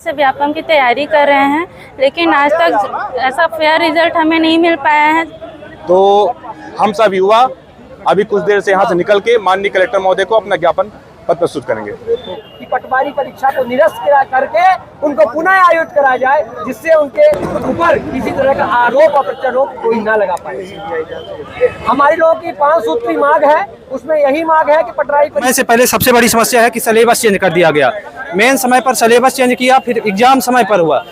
से व्यापम की तैयारी कर रहे हैं, लेकिन आज तक ऐसा फेयर रिजल्ट हमें नहीं मिल पाया है। तो हम सब युवा अभी कुछ देर से यहाँ से निकल के माननीय कलेक्टर महोदय को अपना ज्ञापन पत्र प्रस्तुत करेंगे कि पटवारी परीक्षा को निरस्त करके उनको पुनः आयोजित कराया जाए, जिससे उनके ऊपर किसी तरह का आरोप और प्रत्यारोप कोई ना लगा पाए। हमारी लोगों की 5 सूत्री मांग है, उसमें यही मांग है कि पटवारी समय से पहले सबसे बड़ी समस्या है कि सिलेबस चेंज कर दिया गया। मेन समय पर सिलेबस चेंज किया, फिर एग्जाम समय पर हुआ।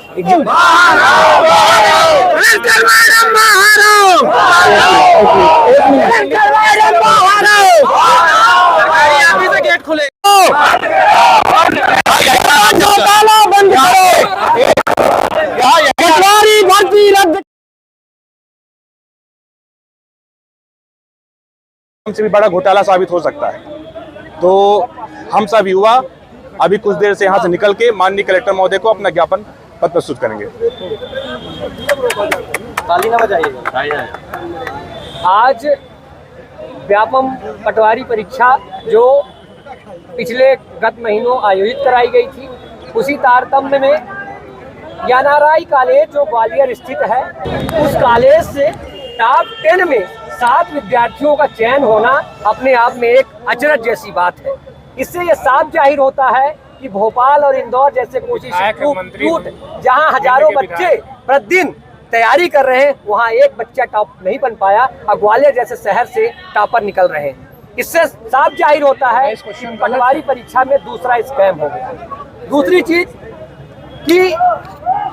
गेट खुले हमसे भी बड़ा घोटाला साबित हो सकता है। तो हम सब युवा अभी कुछ देर से यहाँ से निकल के माननीय कलेक्टर महोदय को अपना ज्ञापन पत्र प्रस्तुत करेंगे। ताली ना बजाइए। आज व्यापम पटवारी परीक्षा जो पिछले गत महीनों आयोजित कराई गई थी, उसी तारतम्य में यानाराई कॉलेज जो ग्वालियर स्थित है, उस कॉलेज से टॉप 10 में 7 विद्यार्थियों का चयन होना अपने आप में एक अचरज जैसी बात है। इससे यह साफ जाहिर होता है कि भोपाल और इंदौर जैसे कोचिंग इंस्टीट्यूट जहां हजारों बच्चे प्रतिदिन तैयारी कर रहे हैं, वहां एक बच्चा टॉप नहीं बन पाया और ग्वालियर जैसे शहर से टॉपर निकल रहे हैं। इससे साफ जाहिर होता है कि पटवारी परीक्षा में दूसरा स्कैम हो गया। दूसरी चीज कि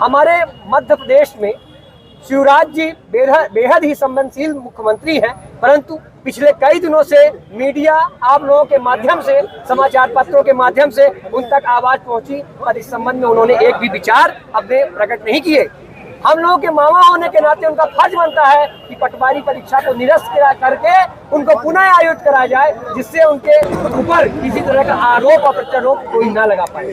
हमारे मध्य प्रदेश में शिवराज जी बेहद ही संवेदनशील मुख्यमंत्री हैं, परंतु पिछले कई दिनों से मीडिया आप लोगों के माध्यम से, समाचार पत्रों के माध्यम से उन तक आवाज पहुंची और इस संबंध में उन्होंने एक भी विचार अपने प्रकट नहीं किए। हम लोगों के मामा होने के नाते उनका फर्ज बनता है कि पटवारी परीक्षा को निरस्त करके उनको पुनः आयोजित कराया जाए, जिससे उनके ऊपर किसी तरह का आरोप और प्रत्यारोप कोई ना लगा पाए।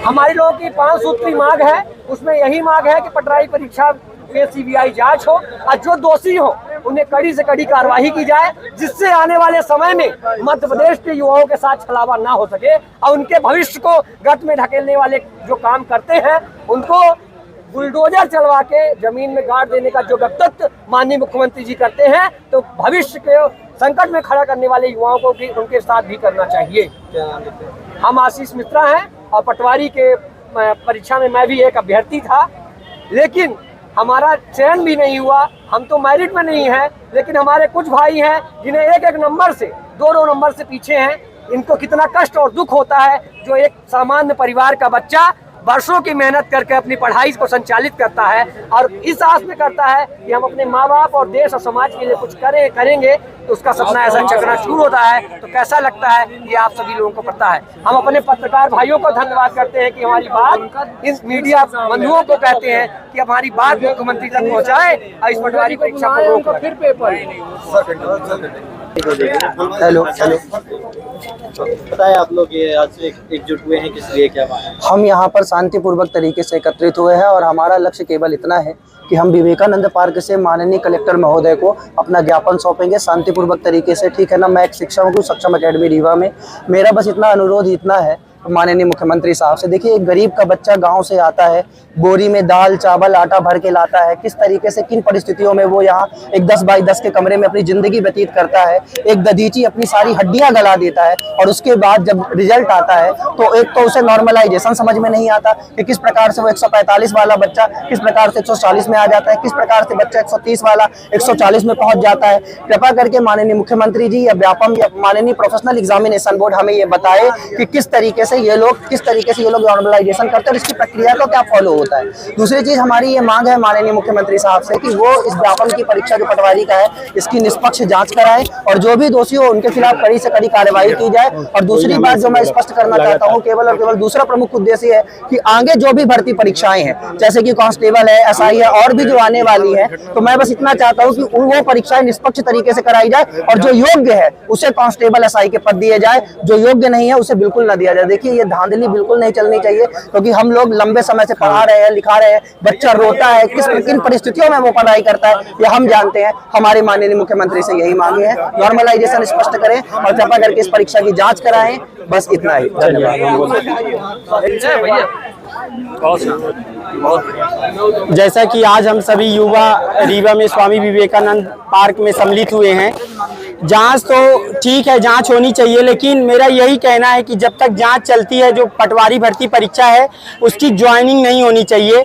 हमारी लोगों की 5 सूत्री मांग है, उसमें यही मांग है कि पटवारी परीक्षा में सीबीआई जांच हो और जो दोषी हो उन्हें कड़ी से कड़ी कार्रवाई की जाए, जिससे आने वाले समय में मध्य प्रदेश के युवाओं के साथ छलावा ना हो सके और उनके भविष्य को गत में ढकेलने वाले जो काम करते हैं उनको बुलडोजर चलवा के जमीन में गाड़ देने का जो वक्तव्य माननीय मुख्यमंत्री जी करते हैं, तो भविष्य के संकट में खड़ा करने वाले युवाओं को भी उनके साथ भी करना चाहिए। हम आशीष मिश्रा हैं और पटवारी के परीक्षा में मैं भी एक अभ्यर्थी था, लेकिन हमारा चयन भी नहीं हुआ। हम तो मेरिट में नहीं है, लेकिन हमारे कुछ भाई हैं जिन्हें एक नंबर से 2 नंबर से पीछे हैं। इनको कितना कष्ट और दुख होता है जो एक सामान्य परिवार का बच्चा वर्षों की मेहनत करके अपनी पढ़ाई को संचालित करता है और इस आस में करता है कि हम अपने माँ बाप और देश और समाज के लिए कुछ करेंगे, तो उसका सपना ऐसा चकना शुरू होता है। तो कैसा लगता है ये आप सभी लोगों को पता है। हम अपने पत्रकार भाइयों को धन्यवाद करते हैं कि हमारी बात इस मीडिया बंधुओं को कहते हैं कि हमारी बात मुख्यमंत्री तक पहुँचाए और इस पटवारी परीक्षा को रोक फिर पेपर। हेलो बताए आप लोग ये आज एकजुट हुए हैं किस लिए, क्या है? हम यहाँ पर शांतिपूर्वक तरीके से एकत्रित हुए हैं और हमारा लक्ष्य केवल इतना है कि हम विवेकानंद पार्क से माननीय कलेक्टर महोदय को अपना ज्ञापन सौंपेंगे शांतिपूर्वक तरीके से। ठीक है ना, मैं एक शिक्षक हूँ सक्षम अकेडमी रीवा में। मेरा बस इतना अनुरोध इतना है माननीय मुख्यमंत्री साहब से, देखिए एक गरीब का बच्चा गांव से आता है, बोरी में दाल चावल आटा भर के लाता है, किस तरीके से किन परिस्थितियों में वो यहाँ एक 10 बाई 10 के कमरे में अपनी जिंदगी व्यतीत करता है। एक दधीची अपनी सारी हड्डियां गला देता है और उसके बाद जब रिजल्ट आता है तो एक तो उसे नॉर्मलाइजेशन समझ में नहीं आता कि किस प्रकार से वो 145 वाला बच्चा किस प्रकार से 140 में आ जाता है, किस प्रकार से बच्चा 130 वाला 140 में पहुंच जाता है। कृपा करके माननीय मुख्यमंत्री जी या व्यापम या माननीय प्रोफेशनल एग्जामिनेशन बोर्ड हमें ये बताए कि किस तरीके से ये लोग नॉर्मलाइजेशन करते हैं और इसकी प्रक्रिया को क्या फॉलो होता है। दूसरी चीज हमारी ये मांग है माननीय मुख्यमंत्री साहब से कि वो इस व्यापम की परीक्षा जो पटवारी का है इसकी निष्पक्ष जांच कराएं और जो भी दोषी हो उनके खिलाफ कड़ी से कड़ी कार्रवाई की जाए। और दूसरी बात जो मैं स्पष्ट करना चाहता हूँ, केवल और केवल दूसरा प्रमुख उद्देश्य है कि आगे जो भी भर्ती परीक्षाएं हैं जैसे कि कांस्टेबल है, एसआई है और भी जो आने वाली है, तो मैं बस इतना चाहता हूँ कि वो परीक्षाएं निष्पक्ष तरीके से कराई जाए और जो योग्य है उसे कांस्टेबल एसआई के पद दिए जाए, जो योग्य नहीं है उसे बिल्कुल न दिया जाए। देखिए ये धांधली बिल्कुल नहीं चलनी चाहिए, क्योंकि हम लोग लंबे समय से पढ़ा रहे हैं, लिखा रहे हैं, बच्चा रोता है, किन परिस्थितियों में वो पढ़ाई करता है ये हम जानते हैं। हमारे माननीय मुख्यमंत्री से यही मांगे है, नॉर्मलाइजेशन स्पष्ट करें और कृपा करके इस परीक्षा की जांच कराएं। बस इतना ही, धन्यवाद। जैसा कि आज हम सभी युवा रीवा में स्वामी विवेकानंद पार्क में सम्मिलित हुए हैं। जांच तो ठीक है, जांच होनी चाहिए, लेकिन मेरा यही कहना है कि जब तक जांच चलती है, जो पटवारी भर्ती परीक्षा है उसकी ज्वाइनिंग नहीं होनी चाहिए।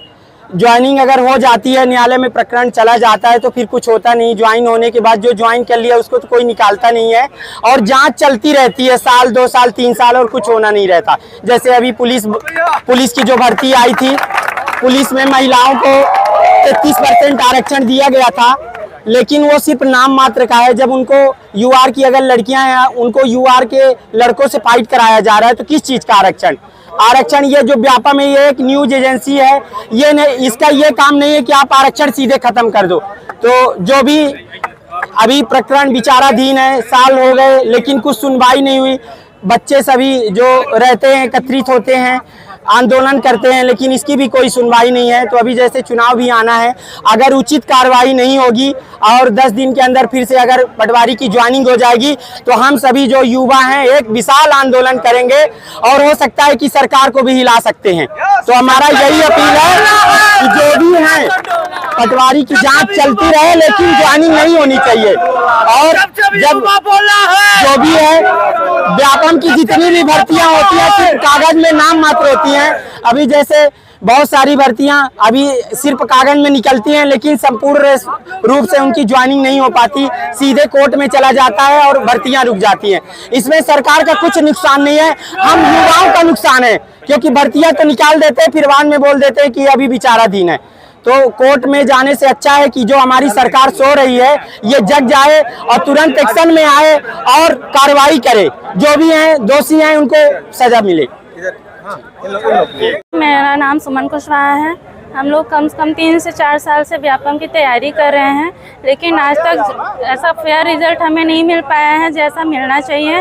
ज्वाइनिंग अगर हो जाती है, न्यायालय में प्रकरण चला जाता है तो फिर कुछ होता नहीं। ज्वाइन होने के बाद जो ज्वाइन कर लिया उसको तो कोई निकालता नहीं है, और जांच चलती रहती है साल 2 साल 3 साल और कुछ होना नहीं रहता। जैसे अभी पुलिस की जो भर्ती आई थी, पुलिस में महिलाओं को 33% आरक्षण दिया गया था, लेकिन वो सिर्फ नाम मात्र का है। जब उनको यूआर की अगर लड़कियां हैं, उनको यूआर के लड़कों से फाइट कराया जा रहा है, तो किस चीज़ का आरक्षण? ये जो व्यापम है, ये एक न्यूज एजेंसी है, ये नहीं, इसका ये काम नहीं है कि आप आरक्षण सीधे खत्म कर दो। तो जो भी अभी प्रकरण विचाराधीन है, साल हो गए लेकिन कुछ सुनवाई नहीं हुई। बच्चे सभी जो रहते हैं एकत्रित होते हैं, आंदोलन करते हैं, लेकिन इसकी भी कोई सुनवाई नहीं है। तो अभी जैसे चुनाव भी आना है, अगर उचित कार्रवाई नहीं होगी और 10 दिन के अंदर फिर से अगर पटवारी की ज्वाइनिंग हो जाएगी, तो हम सभी जो युवा हैं एक विशाल आंदोलन करेंगे और हो सकता है कि सरकार को भी हिला सकते हैं। तो हमारा यही अपील है कि जो भी है पटवारी की जांच चलती रहे, लेकिन ज्वाइनिंग नहीं होनी चाहिए। और जब जो भी है व्यापम की जितनी भी भर्तियां होती है सिर्फ कागज में नाम मात्र होती हैं। अभी जैसे बहुत सारी भर्तियां अभी सिर्फ कागज में निकलती हैं, लेकिन संपूर्ण रूप से उनकी ज्वाइनिंग नहीं हो पाती, सीधे कोर्ट में चला जाता है और भर्तियां रुक जाती हैं। इसमें सरकार का कुछ नुकसान नहीं है, हम युवाओं का नुकसान है, क्योंकि भर्तियां तो निकाल देते हैं, फिर बाद में बोल देते हैं कि अभी विचाराधीन है। तो कोर्ट में जाने से अच्छा है कि जो हमारी सरकार सो रही है ये जग जाए और तुरंत एक्शन में आए और कार्रवाई करे। जो भी हैं दोषी हैं उनको सजा मिले। मेरा नाम सुमन कुशवाहा है। हम लोग कम से कम 3 से 4 साल से व्यापम की तैयारी कर रहे हैं, लेकिन आज तक ऐसा फेयर रिजल्ट हमें नहीं मिल पाया है जैसा मिलना चाहिए।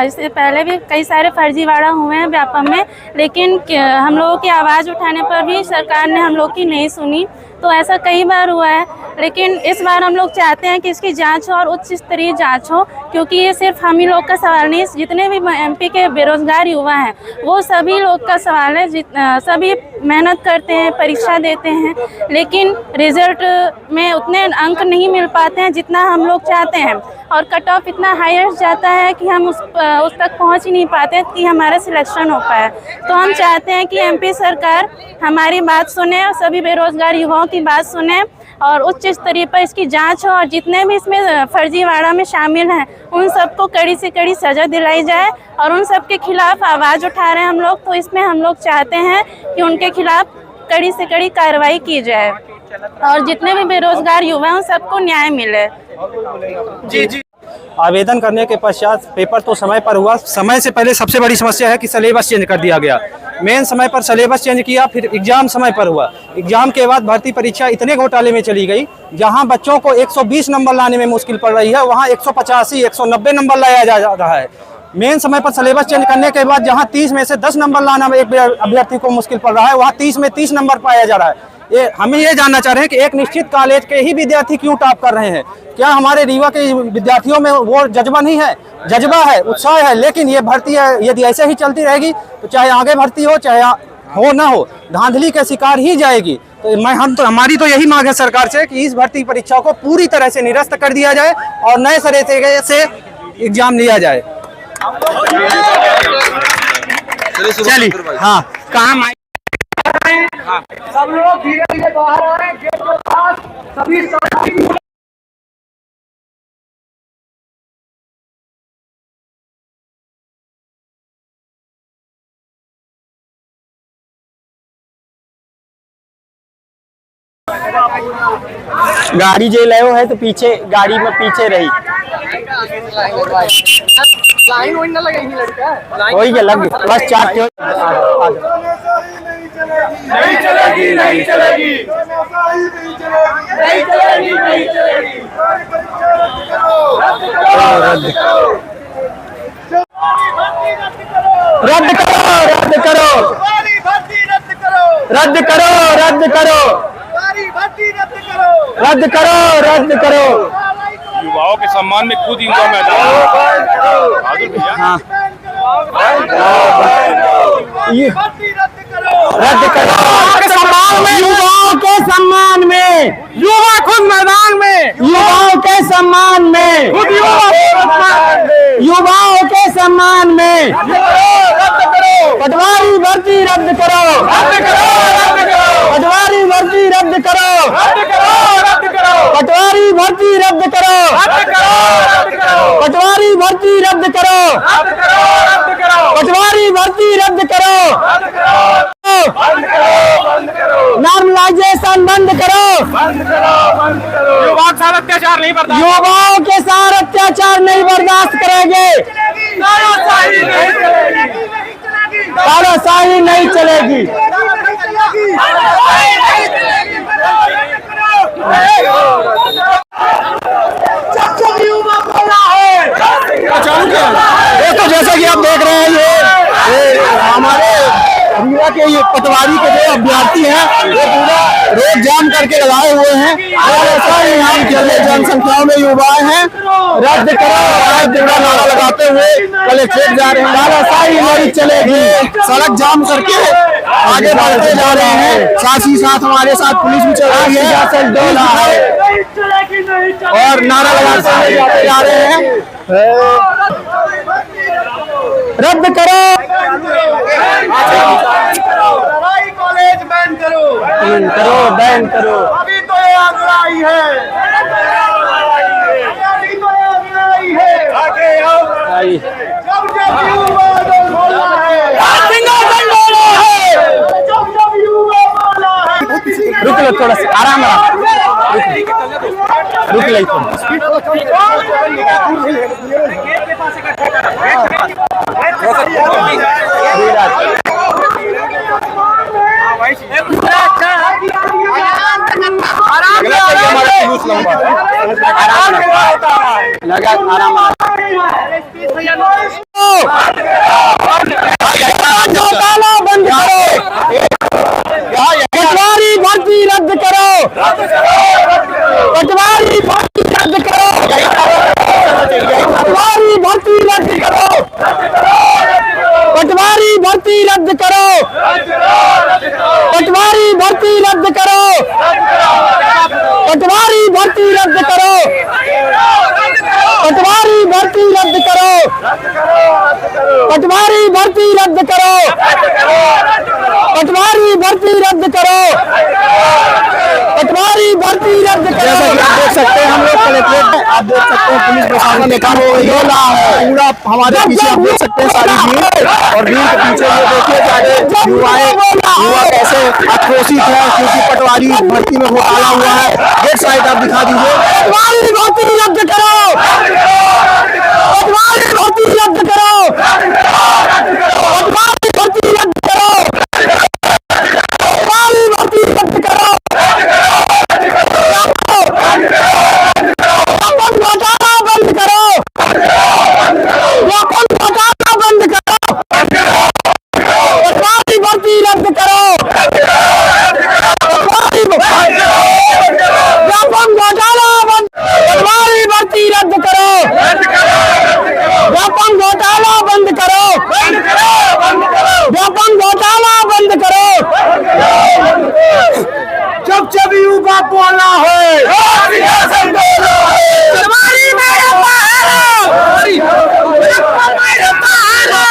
इससे पहले भी कई सारे फर्जीवाड़ा हुए हैं व्यापम में, लेकिन हम लोगों की आवाज़ उठाने पर भी सरकार ने हम लोग की नहीं सुनी। तो ऐसा कई बार हुआ है, लेकिन इस बार हम लोग चाहते हैं कि इसकी जांच हो और उच्च स्तरीय जांच हो, क्योंकि ये सिर्फ हम ही लोग का सवाल नहीं, जितने भी एमपी के बेरोजगार युवा हैं वो सभी लोग का सवाल है। सभी मेहनत करते हैं, परीक्षा देते हैं, लेकिन रिजल्ट में उतने अंक नहीं मिल पाते हैं जितना हम लोग चाहते हैं, और कट ऑफ इतना हाईएस्ट जाता है कि हम उस तक पहुंच ही नहीं पाते कि हमारा सिलेक्शन हो पाए। तो हम चाहते हैं कि एमपी सरकार हमारी बात सुने और सभी बेरोजगार युवाओं की बात सुने और उच्च स्तरीय पर इसकी जांच हो, और जितने भी इसमें फर्जीवाड़ा में शामिल हैं उन सबको कड़ी से कड़ी सज़ा दिलाई जाए, और उन सब के खिलाफ आवाज़ उठा रहे हैं हम लोग। तो इसमें हम लोग चाहते हैं कि उनके खिलाफ कड़ी से कड़ी कार्रवाई की जाए और जितने भी बेरोजगार युवा हैं उन सबको न्याय मिले। जी। आवेदन करने के पश्चात पेपर तो समय पर हुआ। समय से पहले सबसे बड़ी समस्या है कि सिलेबस चेंज कर दिया गया। मेन समय पर सिलेबस चेंज किया, फिर एग्जाम समय पर हुआ। एग्जाम के बाद भर्ती परीक्षा इतने घोटाले में चली गई, जहां बच्चों को 120 नंबर लाने में मुश्किल पड़ रही है, वहां 185 190 नंबर लाया जा रहा है। मेन समय पर सिलेबस चेंज करने के बाद जहां 30 में से 10 नंबर लाना एक अभ्यर्थी को मुश्किल पड़ रहा है, वहां 30 में 30 नंबर पाया जा रहा है। हमें ये जानना चाह रहे हैं कि एक निश्चित कॉलेज के ही विद्यार्थी क्यों टॉप कर रहे हैं? क्या हमारे रीवा के विद्यार्थियों में वो जज्बा नहीं है? जज्बा है, उत्साह है, लेकिन ये भर्ती है यदि ऐसे ही चलती रहेगी तो चाहे आगे भर्ती हो चाहे हो ना हो, धांधली के शिकार ही जाएगी। तो हमारी तो यही मांग है सरकार से कि इस भर्ती परीक्षा को पूरी तरह से निरस्त कर दिया जाए और नए सिरे से एग्जाम लिया जाए। चलिए, हाँ, काम आए। सब लोग धीरे धीरे बाहर आ रहे हैं, गेट के पास सभी साथी। गाड़ी जे लायो है तो पीछे गाड़ी में पीछे रही लाइन वही ना लगेगी लड़का, वही के लग बस 4 नहीं चलेगी, नहीं चलेगी, नहीं चलेगी, नहीं चलेगी। रद्द करो, रद्द करो, रद्द करो, रद्द करो, रद्द करो, रद्द करो। युवाओं के सम्मान में खुद इनका मैदान। रद्द करो। युवाओं के सम्मान में, युवाओं के सम्मान में पटवारी भर्ती रद्द करो, पटवारी भर्ती रद्द करो, पटवारी भर्ती रद्द करो, पटवारी भर्ती रद्द करो, पटवारी भर्ती रद्द करो, नॉर्मलाइजेशन बंद करो, युवाओं के साथ अत्याचार नहीं बर्दाश्त, युवाओं के साथ अत्याचार नहीं बर्दाश्त करेंगे, तानाशाही नहीं चलेगी। तो जैसा कि आप देख रहे हैं ये हमारे रीवा के ये पटवारी के जो अभ्यर्थी हैं ये पूरा रोड जाम करके लगाए हुए हैं और ऐसा ही यहाँ चले जनसंख्याओं में युवाएं हैं रद्द करो नारा लगाते हुए कलेक्ट्रेट जा रहे हैं। तानाशाही नहीं चलेगी, सड़क जाम करके आगे बढ़ते जा रहे हैं, साथ ही साथ हमारे साथ पुलिस भी चल रही है और नारा लगाते हुए जा रहे हैं रद्द करो, कॉलेज बैन करो, बैन करो। अभी तो ये आग लाई है, अभी तो ये आग लाई है, आगे आओ, जब युवा बोला है, जब युवा बोला है, रुक लो थोड़ा सा, आराम रुक लो बंद करो, पटवारी भर्ती रद्द करो, पटवारी भर्ती रद्द करो, पटवारी भर्ती रद्द करो, पटवारी भर्ती रद्द करो, पटवारी भर्ती रद्द करो, पटवारी भर्ती रद्द करो, पटवारी भर्ती रद्द करो, पटवारी भर्ती रद्द करो, पटवारी भर्ती रद्द करो, पटवारी भर्ती रद्द करो। जैसा कि आप देख सकते हैं हम लोग कलेक्ट्रेट में, आप देख सकते हैं पुलिस प्रशासन ने काम पूरा हमारे पीछे आप देख सकते हैं सारी भीड़ और भीड़ के पीछे ये देखिए सारे युवा कैसे आक्रोशित है क्योंकि पटवारी भर्ती में घोटाला हुआ है। एक साइड आप दिखा दीजिए, पटवारी भर्ती रद्द करो, पटवारी भर्ती रद्द करो, पटवारी भर्ती रद्द करो, पटवारी भर्ती रद्द करो, घोटाला बंद करो, घोटाला बंद करो, पटवारी भर्ती रद्द करो, घोटाला बंद, पटवारी भर्ती रद्द करो, व्यापम घोटाला बंद करो, व्यापम घोटाला बंद करो। जब जब युवा बोला है पटवारी मैडम बहारो, कलेक्टर मैडम बहारो,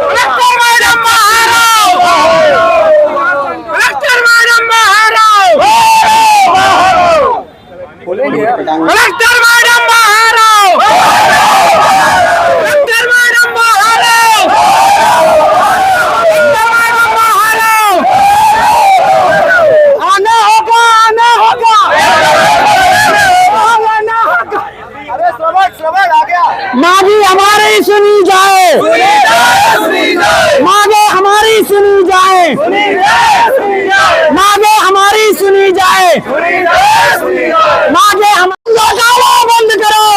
कलेक्टर मैडम बहारो, कलेक्टर मैडम बहारो, कलेक्टर मैडम बहारो, कलेक्टर मैडम बहारो, कलेक्टर मैडम बहारो, आना होगा, आना होगा, आना होगा। अरे स्लोगन आ गया, मांगी हमारी सुनी जाए, मांगे हमारी सुनी जाए, मांगे हमारी सुनी जाए, मांगे हम घोटाला बंद करो,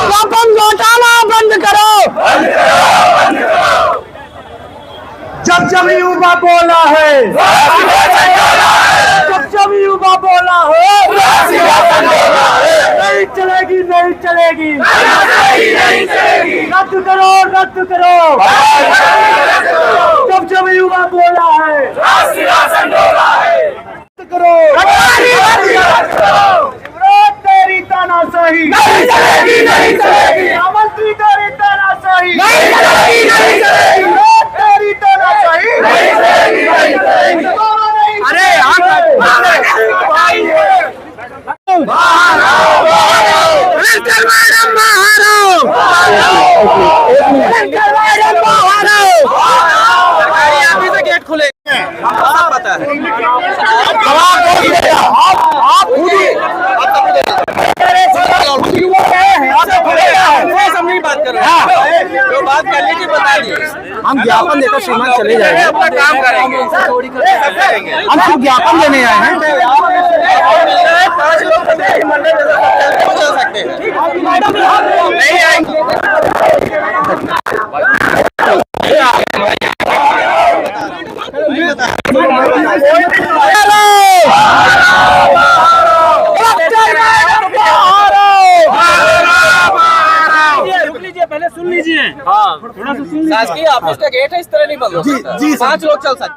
व्यापम घोटाला बंद करो। जब जब युवा बोला है, जब जब युवा बोला है, नहीं चलेगी, नहीं चलेगी, रद्द करो, रद्द करो। जब जब युवा बोला है, रद्द करो। सकता है? आप खुद ही हम नहीं बात कर रहे हैं, जो बात करने की बता दी। हम ज्ञापन देकर श्रीमान चले जाएंगे, अपना काम करेंगे। हम सिर्फ ज्ञापन देने आए हैं। 5 लोग बदल सकते हैं, नहीं आएंगे। पहले सुन लीजिए, हाँ थोड़ा सा सुन लीजिए। शासकीय ऑफिस का गेट है, इस तरह नहीं बंद हो सकता। 5 लोग चल सकते हैं।